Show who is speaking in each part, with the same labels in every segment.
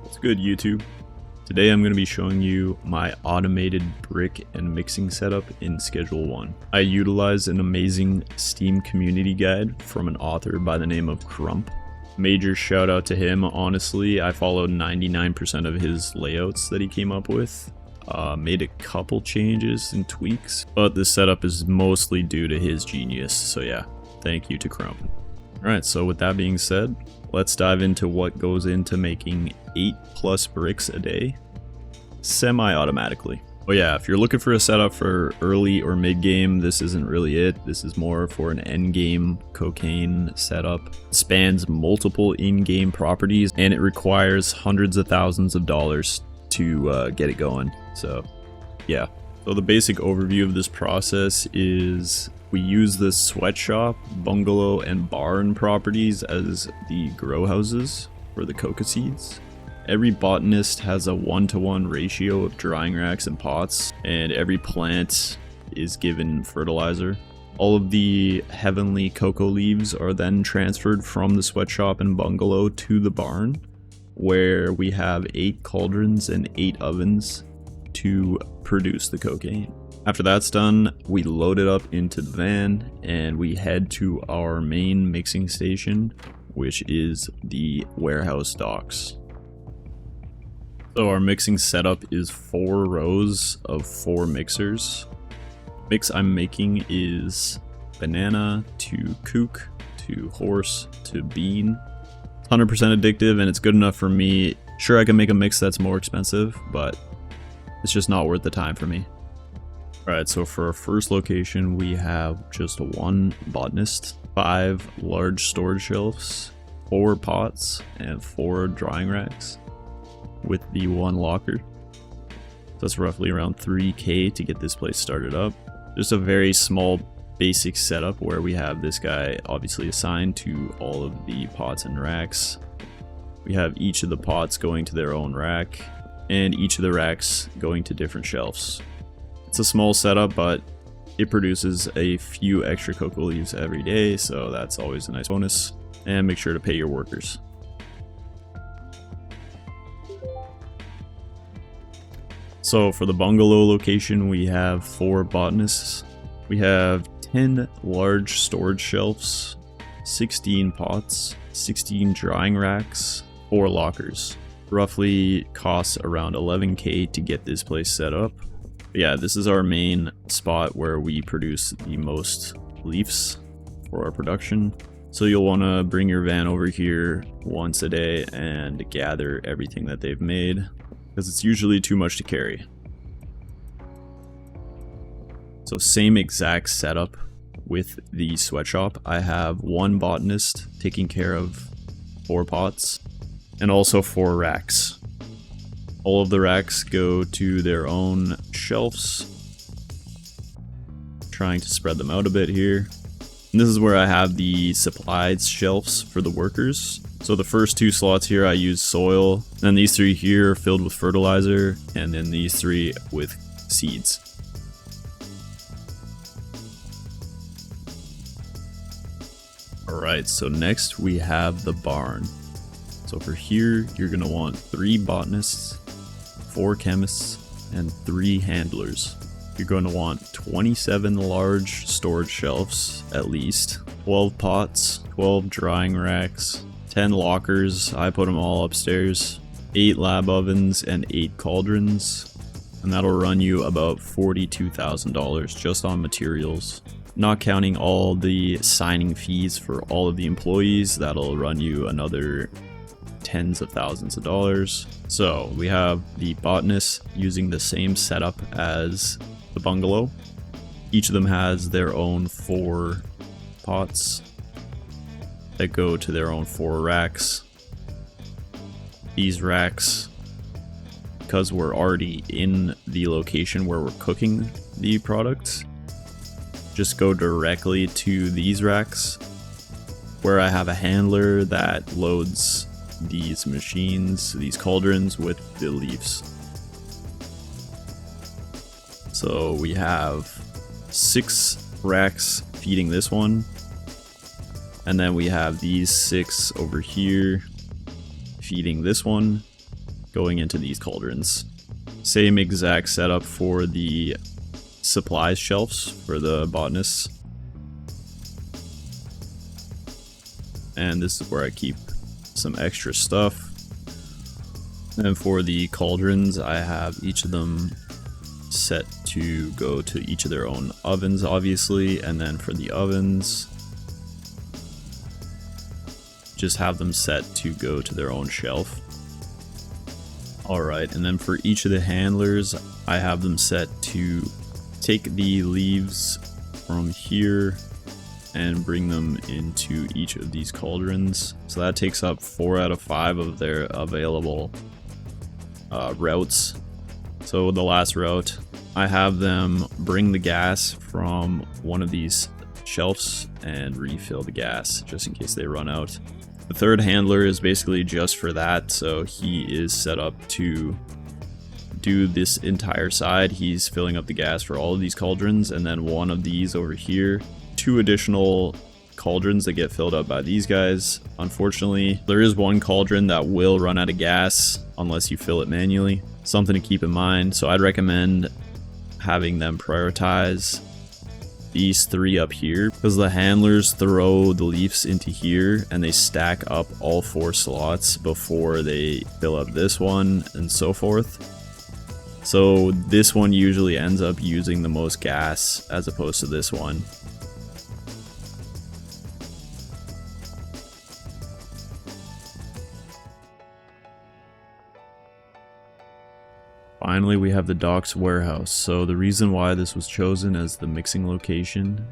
Speaker 1: What's good, YouTube? Today I'm going to be showing you my automated brick and mixing setup in Schedule 1. I utilize an amazing Steam community guide from an author by the name of Crump. Major shout out to him, honestly. I followed 99% of his layouts that he came up with. Made a couple changes and tweaks, but this setup is mostly due to his genius, so yeah, thank you to Crump. Alright, so with that being said, let's dive into what goes into making 8+ bricks a day, semi-automatically. Oh yeah, if you're looking for a setup for early or mid-game, this isn't really it. This is more for an end-game cocaine setup. It spans multiple in-game properties, and it requires hundreds of thousands of dollars to get it going. So yeah. So the basic overview of this process is we use the sweatshop, bungalow, and barn properties as the grow houses for the coca seeds. Every botanist has a 1-to-1 ratio of drying racks and pots, and every plant is given fertilizer. All of the heavenly cocoa leaves are then transferred from the sweatshop and bungalow to the barn, where we have 8 cauldrons and 8 ovens to produce the cocaine. After that's done, we load it up into the van and we head to our main mixing station, which is the warehouse docks. So our mixing setup is 4 rows of 4 mixers. Mix I'm making is banana to kook to horse to bean. 100% addictive, and it's good enough for me. Sure, I can make a mix that's more expensive, but it's just not worth the time for me. Alright, so for our first location, we have just 1 botanist, 5 large storage shelves, 4 pots, and 4 drying racks with the 1 locker. That's roughly around 3K to get this place started up. Just a very small basic setup where we have this guy obviously assigned to all of the pots and racks. We have each of the pots going to their own rack, and each of the racks going to different shelves. It's a small setup, but it produces a few extra cocoa leaves every day, so that's always a nice bonus. And make sure to pay your workers. So for the bungalow location, we have 4 botanists. We have 10 large storage shelves, 16 pots, 16 drying racks, 4 lockers. Roughly costs around 11K to get this place set up. But yeah, this is our main spot where we produce the most leaves for our production. So you'll want to bring your van over here once a day and gather everything that they've made, because it's usually too much to carry. So same exact setup with the sweatshop. I have 1 botanist taking care of 4 pots and also 4 racks. All of the racks go to their own shelves. Trying to spread them out a bit here. And this is where I have the supplied shelves for the workers. So the first 2 slots here I use soil, then these 3 here are filled with fertilizer, and then these 3 with seeds. Alright, so next we have the barn. So for here, you're going to want 3 botanists, 4 chemists, and 3 handlers. You're going to want 27 large storage shelves, at least, 12 pots, 12 drying racks, 10 lockers, I put them all upstairs, 8 lab ovens, and 8 cauldrons, and that'll run you about $42,000 just on materials. Not counting all the signing fees for all of the employees, that'll run you another tens of thousands of dollars. So we have the botanists using the same setup as the bungalow. Each of them has their own 4 pots that go to their own 4 racks. These racks, because we're already in the location where we're cooking the product, just go directly to these racks, where I have a handler that loads these machines, these cauldrons, with the leaves. So we have 6 racks feeding this one, and then we have these 6 over here feeding this one, going into these cauldrons. Same exact setup for the supplies shelves for the botanists. And this is where I keep some extra stuff. And for the cauldrons, I have each of them set to go to each of their own ovens, obviously. And then for the ovens, just have them set to go to their own shelf. Alright, and then for each of the handlers, I have them set to take the leaves from here and bring them into each of these cauldrons. So that takes up 4 out of 5 of their available routes. So the last route, I have them bring the gas from one of these shelves and refill the gas just in case they run out. The third handler is basically just for that, so he is set up to do this entire side. He's filling up the gas for all of these cauldrons, and then one of these over here, 2 additional cauldrons that get filled up by these guys. Unfortunately, there is one cauldron that will run out of gas unless you fill it manually. Something to keep in mind, so I'd recommend having them prioritize these 3 up here, because the handlers throw the leaves into here and they stack up all 4 slots before they fill up this one and so forth. So this one usually ends up using the most gas as opposed to this one. Finally, we have the docks warehouse. So the reason why this was chosen as the mixing location,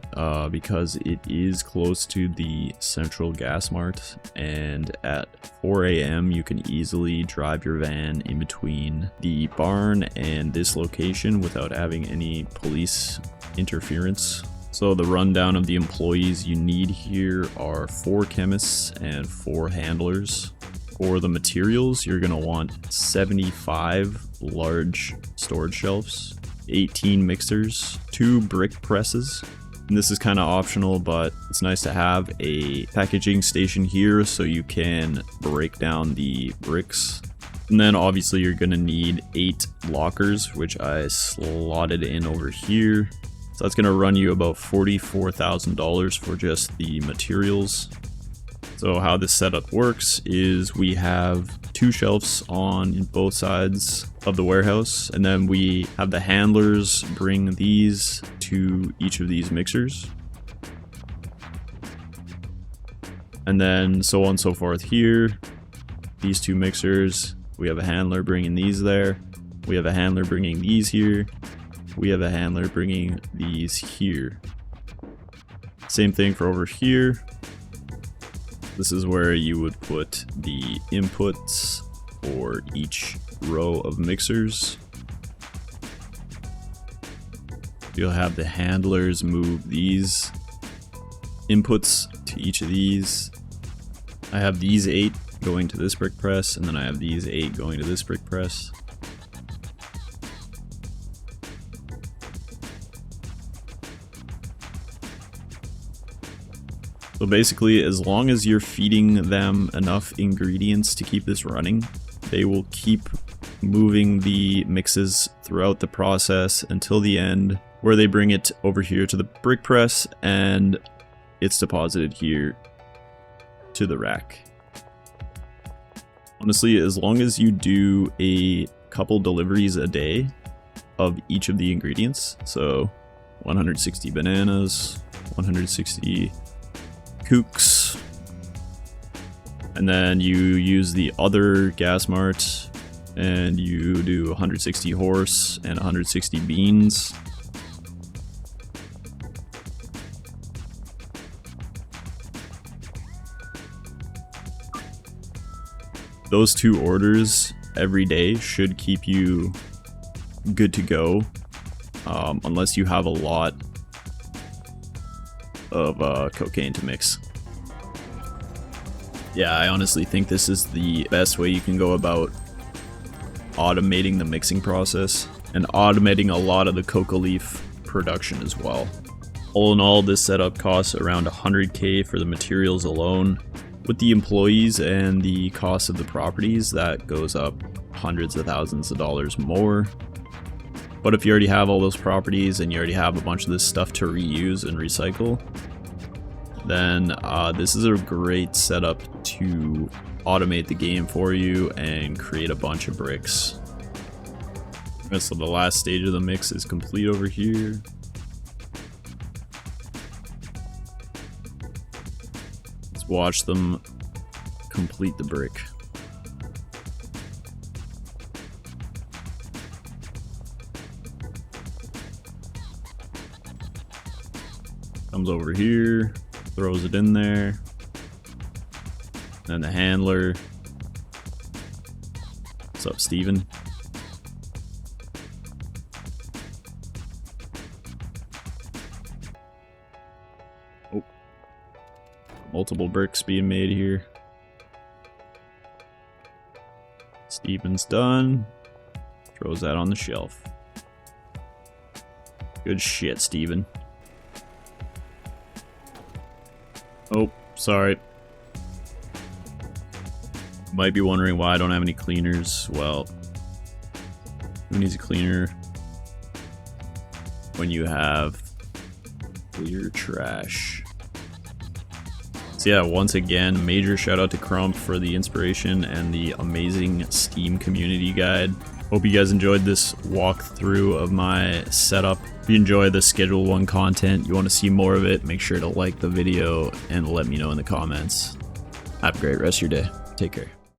Speaker 1: because it is close to the central gas mart, and at 4 a.m. you can easily drive your van in between the barn and this location without having any police interference. So the rundown of the employees you need here are 4 chemists and 4 handlers. For the materials, you're going to want 75 large storage shelves, 18 mixers, 2 brick presses. And this is kind of optional, but it's nice to have a packaging station here so you can break down the bricks. And then obviously you're going to need 8 lockers, which I slotted in over here. So that's going to run you about $44,000 for just the materials. So how this setup works is we have 2 shelves on both sides of the warehouse, and then we have the handlers bring these to each of these mixers. And then so on and so forth here. These 2 mixers, we have a handler bringing these there. We have a handler bringing these here. We have a handler bringing these here. Same thing for over here. This is where you would put the inputs for each row of mixers. You'll have the handlers move these inputs to each of these. I have these 8 going to this brick press, and then I have these 8 going to this brick press. So basically, as long as you're feeding them enough ingredients to keep this running, they will keep moving the mixes throughout the process until the end, where they bring it over here to the brick press and it's deposited here to the rack. Honestly, as long as you do a couple deliveries a day of each of the ingredients, so 160 bananas, 160 kooks, and then you use the other gas mart and you do 160 horse and 160 beans. Those 2 orders every day should keep you good to go, unless you have a lot of cocaine to mix. Yeah, I honestly think this is the best way you can go about automating the mixing process and automating a lot of the coca leaf production as well. All in all, this setup costs around 100K for the materials alone. With the employees and the cost of the properties, that goes up hundreds of thousands of dollars more. But if you already have all those properties and you already have a bunch of this stuff to reuse and recycle, then this is a great setup to automate the game for you and create a bunch of bricks. So the last stage of the mix is complete over here. Let's watch them complete the brick. Comes over here, throws it in there. Then the handler. What's up, Steven? Oh. Multiple bricks being made here. Steven's done. Throws that on the shelf. Good shit, Steven. Oh, sorry. Might be wondering why I don't have any cleaners. Well, who needs a cleaner when you have clear trash? So yeah, once again, major shout out to Crump for the inspiration and the amazing Steam community guide. Hope you guys enjoyed this walkthrough of my setup. If you enjoy the Schedule 1 content, you want to see more of it, make sure to like the video and let me know in the comments. Have a great rest of your day. Take care.